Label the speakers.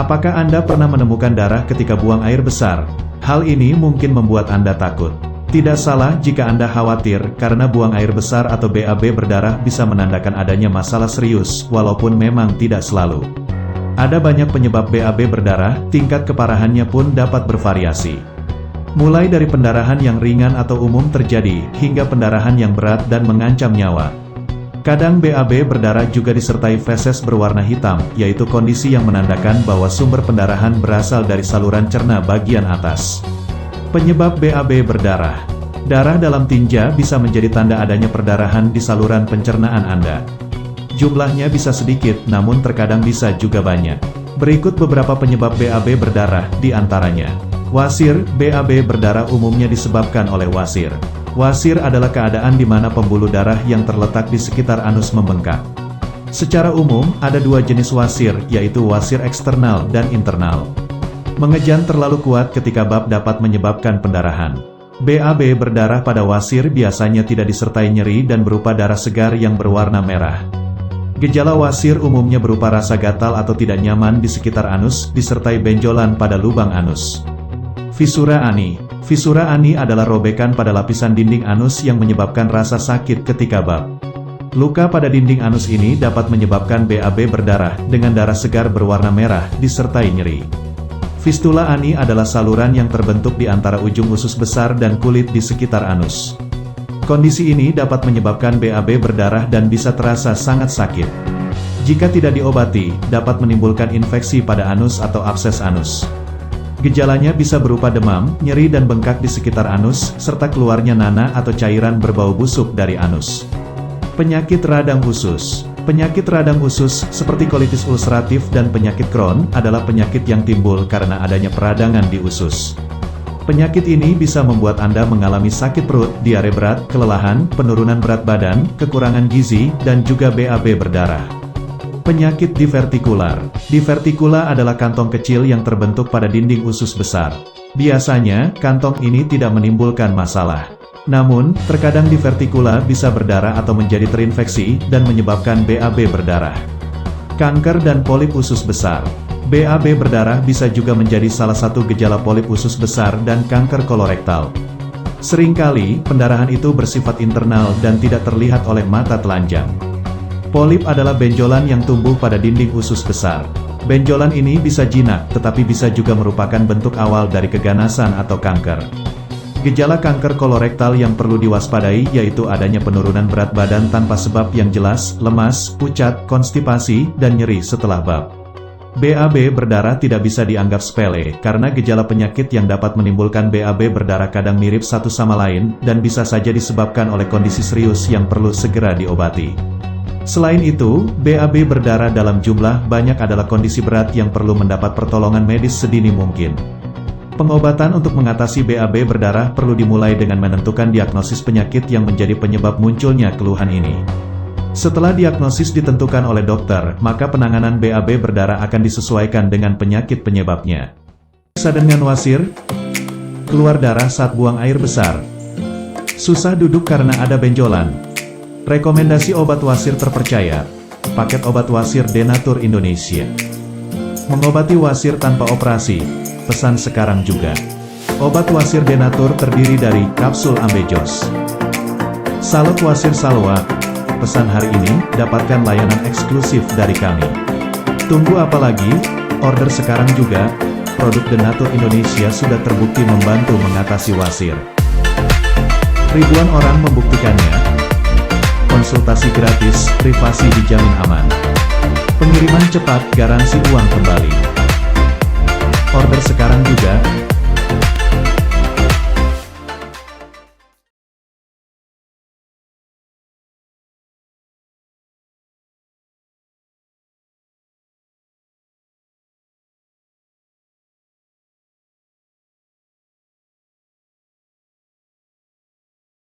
Speaker 1: Apakah Anda pernah menemukan darah ketika buang air besar? Hal ini mungkin membuat Anda takut. Tidak salah jika Anda khawatir, karena buang air besar atau BAB berdarah bisa menandakan adanya masalah serius, walaupun memang tidak selalu. Ada banyak penyebab BAB berdarah, tingkat keparahannya pun dapat bervariasi. Mulai dari pendarahan yang ringan atau umum terjadi, hingga pendarahan yang berat dan mengancam nyawa. Kadang BAB berdarah juga disertai feses berwarna hitam, yaitu kondisi yang menandakan bahwa sumber pendarahan berasal dari saluran cerna bagian atas. Penyebab BAB berdarah. Darah dalam tinja bisa menjadi tanda adanya perdarahan di saluran pencernaan Anda. Jumlahnya bisa sedikit, namun terkadang bisa juga banyak. Berikut beberapa penyebab BAB berdarah, di antaranya. Wasir. BAB berdarah umumnya disebabkan oleh wasir. Wasir adalah keadaan di mana pembuluh darah yang terletak di sekitar anus membengkak. Secara umum, ada dua jenis wasir, yaitu wasir eksternal dan internal. Mengejan terlalu kuat ketika bab dapat menyebabkan pendarahan. BAB berdarah pada wasir biasanya tidak disertai nyeri dan berupa darah segar yang berwarna merah. Gejala wasir umumnya berupa rasa gatal atau tidak nyaman di sekitar anus, disertai benjolan pada lubang anus. Fisura ani. Fisura ani adalah robekan pada lapisan dinding anus yang menyebabkan rasa sakit ketika bab. Luka pada dinding anus ini dapat menyebabkan BAB berdarah, dengan darah segar berwarna merah, disertai nyeri. Fistula ani adalah saluran yang terbentuk di antara ujung usus besar dan kulit di sekitar anus. Kondisi ini dapat menyebabkan BAB berdarah dan bisa terasa sangat sakit. Jika tidak diobati, dapat menimbulkan infeksi pada anus atau abses anus. Gejalanya bisa berupa demam, nyeri dan bengkak di sekitar anus, serta keluarnya nanah atau cairan berbau busuk dari anus. Penyakit radang usus. Penyakit radang usus, seperti kolitis ulceratif dan penyakit Crohn, adalah penyakit yang timbul karena adanya peradangan di usus. Penyakit ini bisa membuat Anda mengalami sakit perut, diare berat, kelelahan, penurunan berat badan, kekurangan gizi, dan juga BAB berdarah. Penyakit divertikular. Divertikula adalah kantong kecil yang terbentuk pada dinding usus besar. Biasanya, kantong ini tidak menimbulkan masalah. Namun, terkadang divertikula bisa berdarah atau menjadi terinfeksi, dan menyebabkan BAB berdarah. Kanker dan polip usus besar. BAB berdarah bisa juga menjadi salah satu gejala polip usus besar dan kanker kolorektal. Seringkali, pendarahan itu bersifat internal dan tidak terlihat oleh mata telanjang. Polip adalah benjolan yang tumbuh pada dinding usus besar. Benjolan ini bisa jinak, tetapi bisa juga merupakan bentuk awal dari keganasan atau kanker. Gejala kanker kolorektal yang perlu diwaspadai yaitu adanya penurunan berat badan tanpa sebab yang jelas, lemas, pucat, konstipasi, dan nyeri setelah bab. BAB berdarah tidak bisa dianggap sepele, karena gejala penyakit yang dapat menimbulkan BAB berdarah kadang mirip satu sama lain, dan bisa saja disebabkan oleh kondisi serius yang perlu segera diobati. Selain itu, BAB berdarah dalam jumlah banyak adalah kondisi berat yang perlu mendapat pertolongan medis sedini mungkin. Pengobatan untuk mengatasi BAB berdarah perlu dimulai dengan menentukan diagnosis penyakit yang menjadi penyebab munculnya keluhan ini. Setelah diagnosis ditentukan oleh dokter, maka penanganan BAB berdarah akan disesuaikan dengan penyakit penyebabnya. Bisa dengan wasir, keluar darah saat buang air besar, susah duduk karena ada benjolan. Rekomendasi obat wasir terpercaya, paket obat wasir Denatur Indonesia. Mengobati wasir tanpa operasi, pesan sekarang juga. Obat wasir Denatur terdiri dari kapsul Ambejos, Salep Wasir Salwa. Pesan hari ini, dapatkan layanan eksklusif dari kami. Tunggu apa lagi? Order sekarang juga. Produk Denatur Indonesia sudah terbukti membantu mengatasi wasir. Ribuan orang membuktikannya. Konsultasi gratis, privasi dijamin aman. Pengiriman cepat, garansi uang kembali. Order sekarang juga.